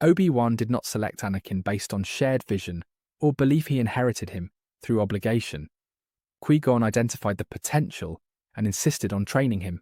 Obi-Wan did not select Anakin based on shared vision or belief he inherited him through obligation. Qui-Gon identified the potential and insisted on training him.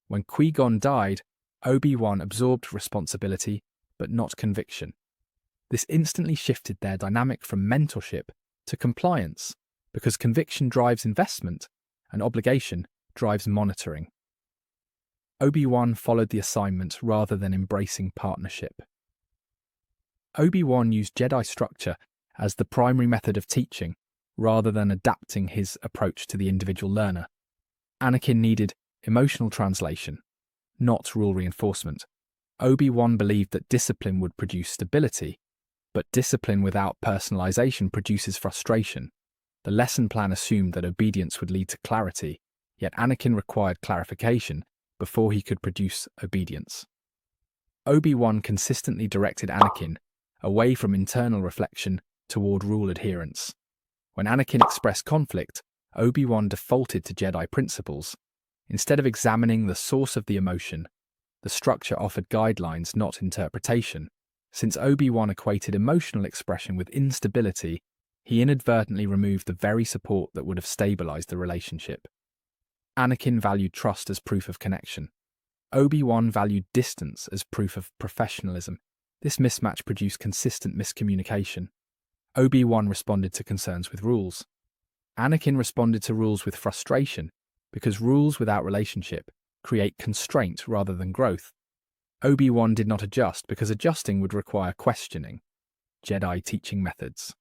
When Qui-Gon died, Obi-Wan absorbed responsibility but not conviction. This instantly shifted their dynamic from mentorship to compliance, because conviction drives investment and obligation drives monitoring. Obi-Wan followed the assignment rather than embracing partnership. Obi-Wan used Jedi structure as the primary method of teaching rather than adapting his approach to the individual learner. Anakin needed emotional translation, not rule reinforcement. Obi-Wan believed that discipline would produce stability, but discipline without personalization produces frustration. The lesson plan assumed that obedience would lead to clarity, yet Anakin required clarification before he could produce obedience. Obi-Wan consistently directed Anakin away from internal reflection toward rule adherence. When Anakin expressed conflict, Obi-Wan defaulted to Jedi principles. Instead of examining the source of the emotion, the structure offered guidelines, not interpretation. Since Obi-Wan equated emotional expression with instability, he inadvertently removed the very support that would have stabilized the relationship. Anakin valued trust as proof of connection. Obi-Wan valued distance as proof of professionalism. This mismatch produced consistent miscommunication. Obi-Wan responded to concerns with rules. Anakin responded to rules with frustration, because rules without relationship create constraint rather than growth. Obi-Wan did not adjust because adjusting would require questioning. Jedi teaching methods.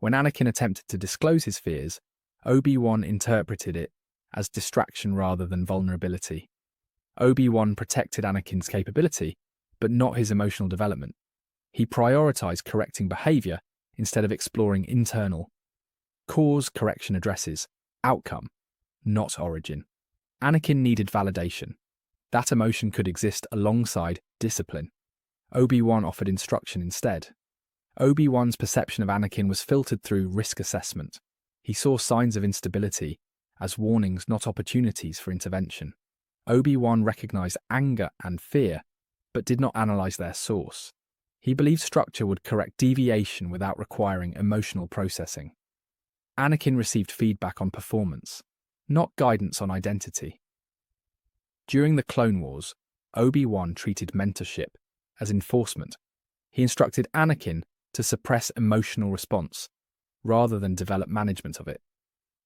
When Anakin attempted to disclose his fears, Obi-Wan interpreted it as distraction rather than vulnerability. Obi-Wan protected Anakin's capability, but not his emotional development. He prioritized correcting behavior instead of exploring internal. Cause correction addresses outcome, not origin. Anakin needed validation. That emotion could exist alongside discipline. Obi-Wan offered instruction instead. Obi-Wan's perception of Anakin was filtered through risk assessment. He saw signs of instability as warnings, not opportunities for intervention. Obi-Wan recognized anger and fear, but did not analyze their source. He believed structure would correct deviation without requiring emotional processing. Anakin received feedback on performance, not guidance on identity. During the Clone Wars, Obi-Wan treated mentorship as enforcement. He instructed Anakin to suppress emotional response, rather than develop management of it.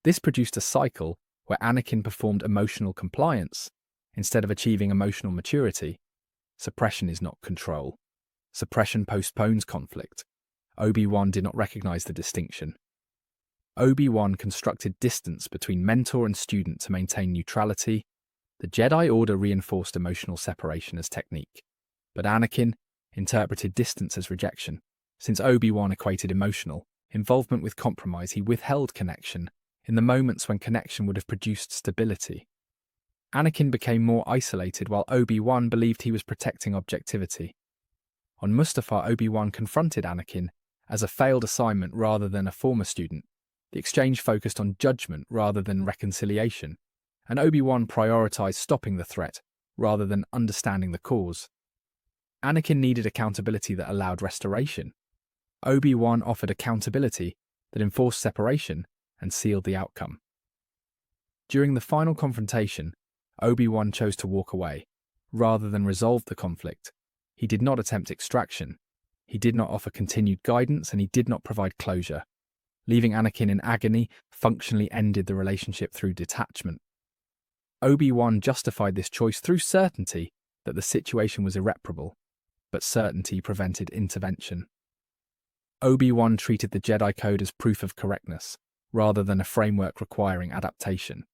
This produced a cycle where Anakin performed emotional compliance instead of achieving emotional maturity. Suppression is not control. Suppression postpones conflict. Obi-Wan did not recognize the distinction. Obi-Wan constructed distance between mentor and student to maintain neutrality. The Jedi Order reinforced emotional separation as technique, but Anakin interpreted distance as rejection. Since Obi-Wan equated emotional involvement with compromise, he withheld connection in the moments when connection would have produced stability. Anakin became more isolated while Obi-Wan believed he was protecting objectivity. On Mustafar, Obi-Wan confronted Anakin as a failed assignment rather than a former student. The exchange focused on judgment rather than reconciliation, and Obi-Wan prioritized stopping the threat rather than understanding the cause. Anakin needed accountability that allowed restoration. Obi-Wan offered accountability that enforced separation and sealed the outcome. During the final confrontation, Obi-Wan chose to walk away, rather than resolve the conflict. He did not attempt extraction, he did not offer continued guidance, and he did not provide closure. Leaving Anakin in agony functionally ended the relationship through detachment. Obi-Wan justified this choice through certainty that the situation was irreparable, but certainty prevented intervention. Obi-Wan treated the Jedi Code as proof of correctness, rather than a framework requiring adaptation.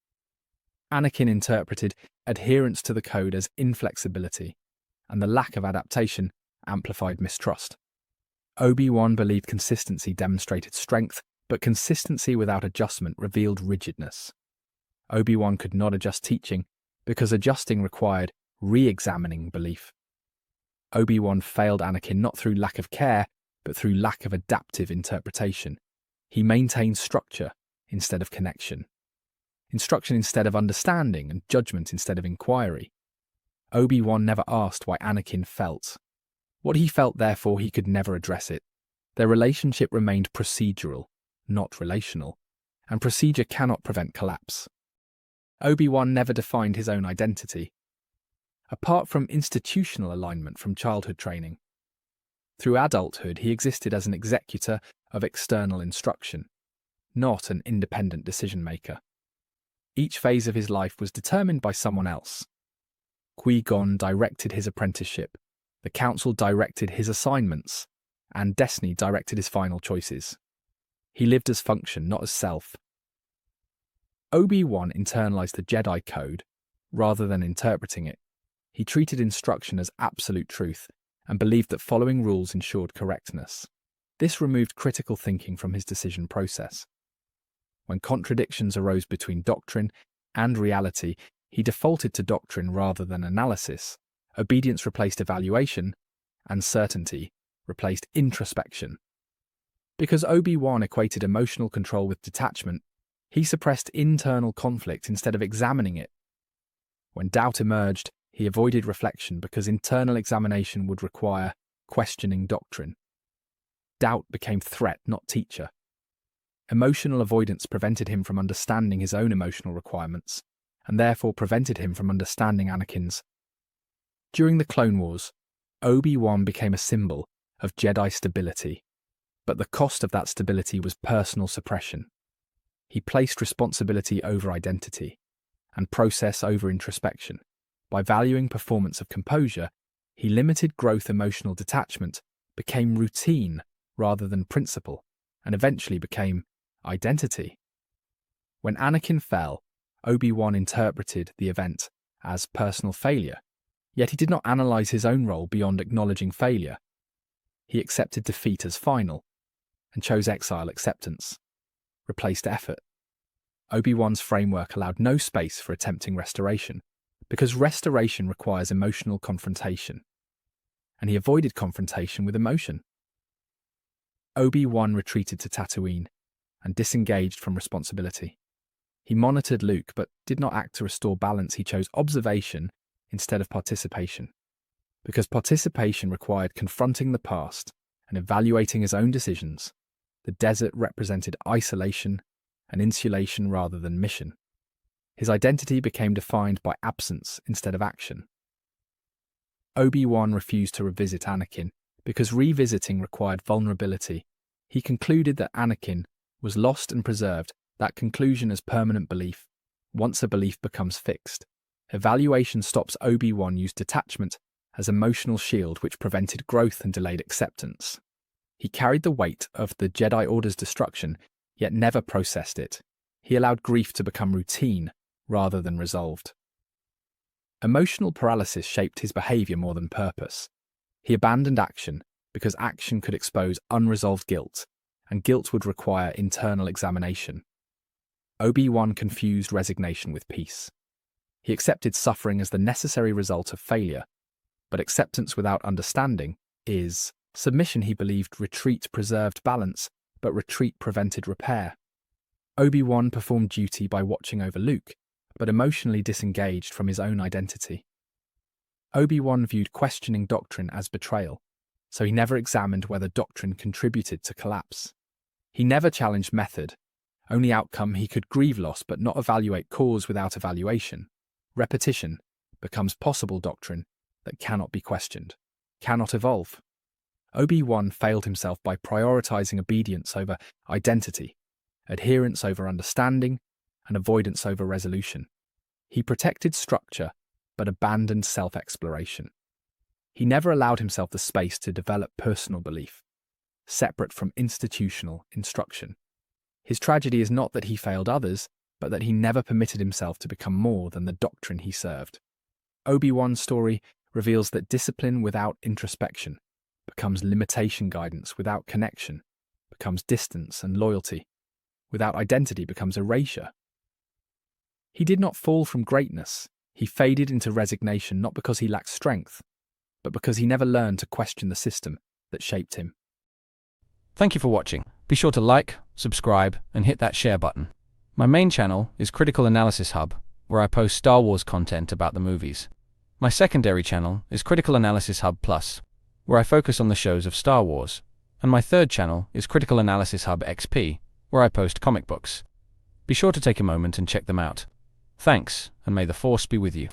Anakin interpreted adherence to the code as inflexibility, and the lack of adaptation amplified mistrust. Obi-Wan believed consistency demonstrated strength, but consistency without adjustment revealed rigidness. Obi-Wan could not adjust teaching because adjusting required re-examining belief. Obi-Wan failed Anakin not through lack of care, but through lack of adaptive interpretation. He maintained structure instead of connection, instruction instead of understanding, and judgment instead of inquiry. Obi-Wan never asked why Anakin felt. What he felt, therefore, he could never address it. Their relationship remained procedural, not relational, and procedure cannot prevent collapse. Obi-Wan never defined his own identity, apart from institutional alignment from childhood training. Through adulthood, he existed as an executor of external instruction, not an independent decision-maker. Each phase of his life was determined by someone else. Qui-Gon directed his apprenticeship, the Council directed his assignments, and Destiny directed his final choices. He lived as function, not as self. Obi-Wan internalized the Jedi Code rather than interpreting it. He treated instruction as absolute truth and believed that following rules ensured correctness. This removed critical thinking from his decision process. When contradictions arose between doctrine and reality, he defaulted to doctrine rather than analysis. Obedience replaced evaluation, and certainty replaced introspection. Because Obi-Wan equated emotional control with detachment, he suppressed internal conflict instead of examining it. When doubt emerged, he avoided reflection because internal examination would require questioning doctrine. Doubt became threat, not teacher. Emotional avoidance prevented him from understanding his own emotional requirements, and therefore prevented him from understanding Anakin's. During the Clone Wars, Obi-Wan became a symbol of Jedi stability, but the cost of that stability was personal suppression. He placed responsibility over identity, and process over introspection. By valuing performance of composure, he limited growth. Emotional detachment became routine rather than principle, and eventually became identity. When Anakin fell, Obi-Wan interpreted the event as personal failure, yet he did not analyze his own role beyond acknowledging failure. He accepted defeat as final, and chose exile acceptance, replaced effort. Obi-Wan's framework allowed no space for attempting restoration, because restoration requires emotional confrontation, and he avoided confrontation with emotion. Obi-Wan retreated to Tatooine and disengaged from responsibility. He monitored Luke but did not act to restore balance. He chose observation instead of participation, because participation required confronting the past and evaluating his own decisions. The desert represented isolation and insulation rather than mission. His identity became defined by absence instead of action. Obi-Wan refused to revisit Anakin because revisiting required vulnerability. He concluded that Anakin was lost and preserved, that conclusion as permanent belief. Once a belief becomes fixed, evaluation stops. Obi-Wan used detachment as emotional shield which prevented growth and delayed acceptance. He carried the weight of the Jedi Order's destruction, yet never processed it. He allowed grief to become routine rather than resolved. Emotional paralysis shaped his behavior more than purpose. He abandoned action because action could expose unresolved guilt, and guilt would require internal examination. Obi-Wan confused resignation with peace. He accepted suffering as the necessary result of failure, but acceptance without understanding is submission. He believed retreat preserved balance, but retreat prevented repair. Obi-Wan performed duty by watching over Luke, but emotionally disengaged from his own identity. Obi-Wan viewed questioning doctrine as betrayal, so he never examined whether doctrine contributed to collapse. He never challenged method, only outcome. He could grieve loss but not evaluate cause. Without evaluation, repetition becomes possible doctrine that cannot be questioned, cannot evolve. Obi-Wan failed himself by prioritizing obedience over identity, adherence over understanding, and avoidance over resolution. He protected structure but abandoned self-exploration. He never allowed himself the space to develop personal belief, separate from institutional instruction. His tragedy is not that he failed others, but that he never permitted himself to become more than the doctrine he served. Obi-Wan's story reveals that discipline without introspection becomes limitation. Guidance without connection becomes distance, and loyalty without identity becomes erasure. He did not fall from greatness. He faded into resignation not because he lacked strength, but because he never learned to question the system that shaped him. Thank you for watching. Be sure to like, subscribe, and hit that share button. My main channel is Critical Analysis Hub, where I post Star Wars content about the movies. My secondary channel is Critical Analysis Hub Plus, where I focus on the shows of Star Wars, and my third channel is Critical Analysis Hub XP, where I post comic books. Be sure to take a moment and check them out. Thanks, and may the Force be with you.